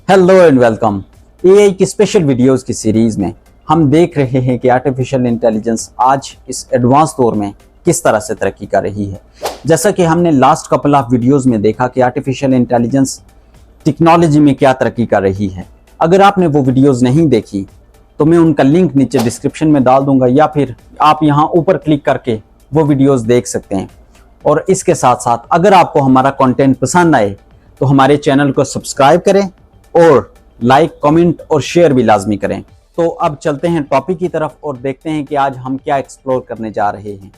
Hello and welcome. AI की special videos की series में हम देख रहे हैं कि आर्टिफिशियल इंटेलिजेंस आज इस एडवांस दौर में किस तरह से तरक्की कर रही है। जैसा कि हमने लास्ट कपल ऑफ वीडियोस में देखा कि आर्टिफिशियल इंटेलिजेंस टेक्नोलॉजी में क्या तरक्की कर रही है। अगर आपने वो वीडियोस नहीं देखी तो मैं उनका लिंक नीचे डिस्क्रिप्शन में डाल दूंगा या फिर आप यहाँ ऊपर क्लिक करके वो वीडियोस देख सकते हैं। और इसके साथ साथ अगर आपको हमारा कंटेंट पसंद आए तो हमारे चैनल को सब्सक्राइब करें और लाइक, कमेंट और शेयर भी लाजमी करें। तो अब चलते हैं टॉपिक की तरफ और देखते हैं कि आज हम क्या एक्सप्लोर करने जा रहे हैं।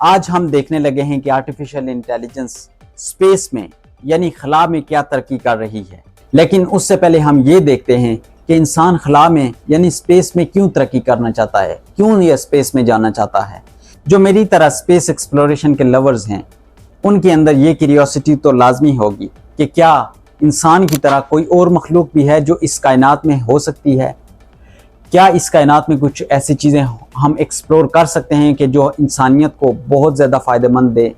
आज हम देखने लगे हैं कि आर्टिफिशियल इंटेलिजेंस स्पेस में यानी खला में क्या तरक्की कर रही है। लेकिन उससे पहले हम ये देखते हैं कि इंसान खला में यानी स्पेस में क्यों तरक्की करना चाहता है, क्यों ये स्पेस में जाना चाहता है। जो मेरी तरह स्पेस एक्सप्लोरेशन के लवर्स हैं उनके अंदर ये क्यूरियोसिटी तो लाजमी होगी कि क्या इंसान की तरह कोई और मखलूक भी है जो इस कायनात में हो सकती है। क्या इस कायनात में कुछ ऐसी चीज़ें हम एक्सप्लोर कर सकते हैं कि जो इंसानियत को बहुत ज़्यादा फ़ायदेमंद दे,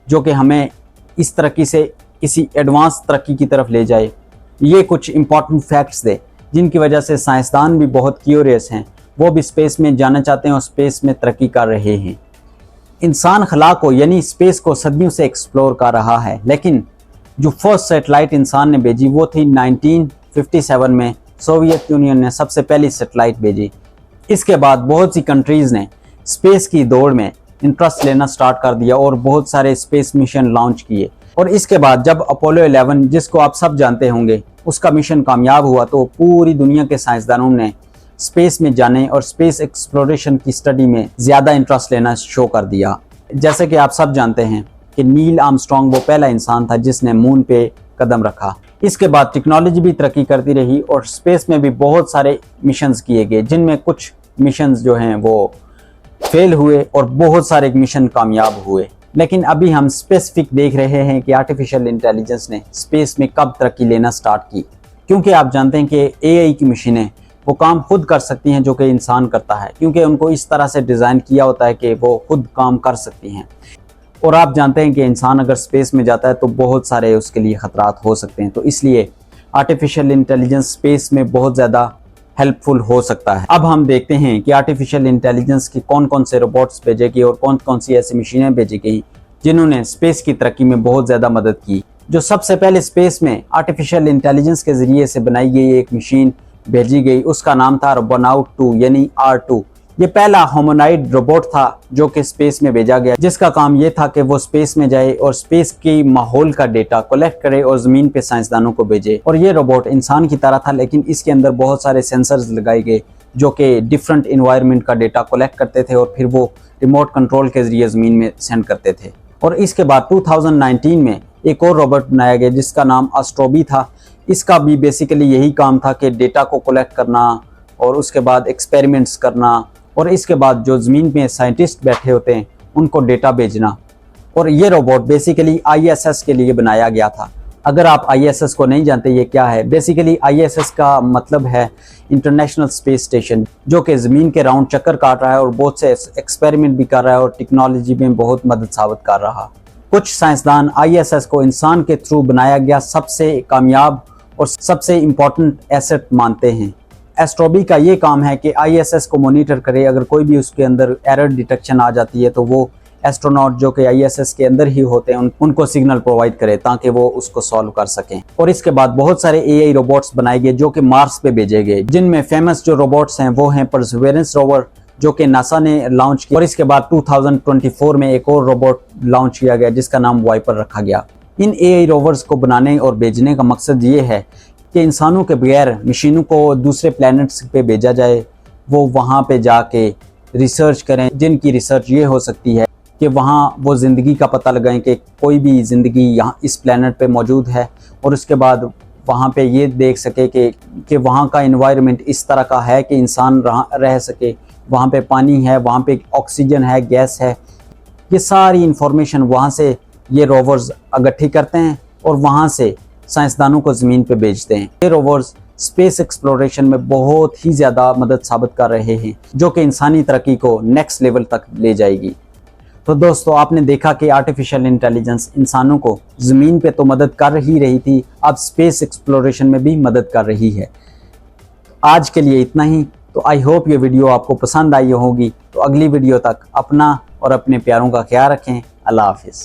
जो कि हमें इस तरक्की से किसी एडवांस तरक्की की तरफ ले जाए। ये कुछ इंपॉर्टेंट फैक्ट्स दे जिनकी वजह से साइंसदान भी बहुत क्यूरियस हैं, वो भी स्पेस में जाना चाहते हैं और स्पेस में तरक्की कर रहे हैं। इंसान खला को यानी स्पेस को सदियों से एक्सप्लोर कर रहा है, लेकिन जो फर्स्ट सैटेलाइट इंसान ने भेजी वो थी 1957 में। सोवियत यूनियन ने सबसे पहली सैटेलाइट भेजी। इसके बाद बहुत सी कंट्रीज़ ने स्पेस की दौड़ में इंटरेस्ट लेना स्टार्ट कर दिया और बहुत सारे स्पेस मिशन लॉन्च किए। और इसके बाद जब अपोलो 11, जिसको आप सब जानते होंगे, उसका मिशन कामयाब हुआ तो पूरी दुनिया के साइंसदानों ने स्पेस में जाने और स्पेस एक्सप्लोरेशन की स्टडी में ज़्यादा इंटरेस्ट लेना शो कर दिया। जैसे कि आप सब जानते हैं कि नील आर्मस्ट्रॉन्ग वो पहला इंसान था जिसने मून पे कदम रखा। इसके बाद टेक्नोलॉजी भी तरक्की करती रही और स्पेस में भी बहुत सारे मिशंस किए गए, जिनमें कुछ मिशंस जो हैं वो फेल हुए और बहुत सारे मिशन कामयाब हुए। लेकिन अभी हम स्पेसिफिक देख रहे हैं कि आर्टिफिशियल इंटेलिजेंस ने स्पेस में कब तरक्की लेना स्टार्ट की, क्योंकि आप जानते हैं कि एआई की मशीनें वो काम खुद कर सकती हैं जो कि इंसान करता है, क्योंकि उनको इस तरह से डिज़ाइन किया होता है कि वो खुद काम कर सकती हैं। और आप जानते हैं कि इंसान अगर स्पेस में जाता है तो बहुत सारे उसके लिए ख़तरात हो सकते हैं, तो इसलिए आर्टिफिशियल इंटेलिजेंस स्पेस में बहुत ज़्यादा हेल्पफुल हो सकता है। अब हम देखते हैं कि आर्टिफिशियल इंटेलिजेंस की कौन कौन से रोबोट्स भेजे गए और कौन कौन सी ऐसी मशीनें भेजी गई जिन्होंने स्पेस की तरक्की में बहुत ज़्यादा मदद की। जो सबसे पहले स्पेस में आर्टिफिशियल इंटेलिजेंस के ज़रिए से बनाई गई एक मशीन भेजी गई, उसका नाम था रोबोनाउट 2 यानी R2। ये पहला ह्यूमनॉइड रोबोट था जो कि स्पेस में भेजा गया, जिसका काम ये था कि वो स्पेस में जाए और स्पेस की माहौल का डेटा कलेक्ट करे और ज़मीन पे साइंसदानों को भेजे। और ये रोबोट इंसान की तरह था, लेकिन इसके अंदर बहुत सारे सेंसर्स लगाए गए जो कि डिफरेंट इन्वायरमेंट का डेटा कलेक्ट करते थे और फिर वो रिमोट कंट्रोल के ज़रिए ज़मीन में सेंड करते थे। और इसके बाद 2019 में एक और रोबोट बनाया गया जिसका नाम एस्ट्रोबी था। इसका भी बेसिकली यही काम था कि डेटा को कलेक्ट करना और उसके बाद एक्सपेरिमेंट्स करना और इसके बाद जो ज़मीन में साइंटिस्ट बैठे होते हैं उनको डेटा भेजना। और ये रोबोट बेसिकली ISS के लिए बनाया गया था। अगर आप ISS को नहीं जानते ये क्या है, बेसिकली ISS का मतलब है इंटरनेशनल स्पेस स्टेशन, जो कि ज़मीन के राउंड चक्कर काट रहा है और बहुत से एक्सपेरिमेंट भी कर रहा है और टेक्नोलॉजी में बहुत मदद साबित कर रहा। कुछ साइंसदान ISS को इंसान के थ्रू बनाया गया सबसे कामयाब और सबसे इम्पोर्टेंट एसेट मानते हैं। एस्ट्रोबी का ये काम है कि ISS को मॉनिटर करे, अगर कोई भी उसके अंदर एरर डिटेक्शन आ जाती है तो वो एस्ट्रोनॉट जो कि ISS के अंदर ही होते हैं उनको सिग्नल प्रोवाइड करे ताकि वो उसको सॉल्व कर सकें। और इसके बाद बहुत सारे AI रोबोट्स बनाए गए जो कि मार्स पे भेजे गए, जिनमें फेमस जो रोबोट्स हैं वो हैं परसिवरेंस रोवर जो कि नासा ने लॉन्च किया। और इसके बाद 2024 में एक और रोबोट लॉन्च किया गया जिसका नाम वाइपर रखा गया। इन AI रोवर्स को बनाने और भेजने का मकसद ये है कि इंसानों के बगैर मशीनों को दूसरे प्लैनेट्स पे भेजा जाए, वो वहाँ पे जाके रिसर्च करें, जिनकी रिसर्च ये हो सकती है कि वहाँ वो ज़िंदगी का पता लगाएं कि कोई भी ज़िंदगी यहाँ इस प्लैनेट पे मौजूद है। और उसके बाद वहाँ पे ये देख सके कि वहाँ का एनवायरनमेंट इस तरह का है कि इंसान रह सके, वहाँ पे पानी है, वहाँ पे ऑक्सीजन है, गैस है। ये सारी इंफॉर्मेशन वहाँ से ये रोवर्स इकट्ठी करते हैं और वहाँ से साइंसदानों को ज़मीन पे भेजते हैं। ये रोवर्स स्पेस एक्सप्लोरेशन में बहुत ही ज़्यादा मदद साबित कर रहे हैं जो कि इंसानी तरक्की को नेक्स्ट लेवल तक ले जाएगी। तो दोस्तों आपने देखा कि आर्टिफिशियल इंटेलिजेंस इंसानों को ज़मीन पे तो मदद कर ही रही थी, अब स्पेस एक्सप्लोरेशन में भी मदद कर रही है। आज के लिए इतना ही। तो आई होप ये वीडियो आपको पसंद आई होगी। तो अगली वीडियो तक अपना और अपने प्यारों का ख्याल रखें। अल्लाह हाफिज़।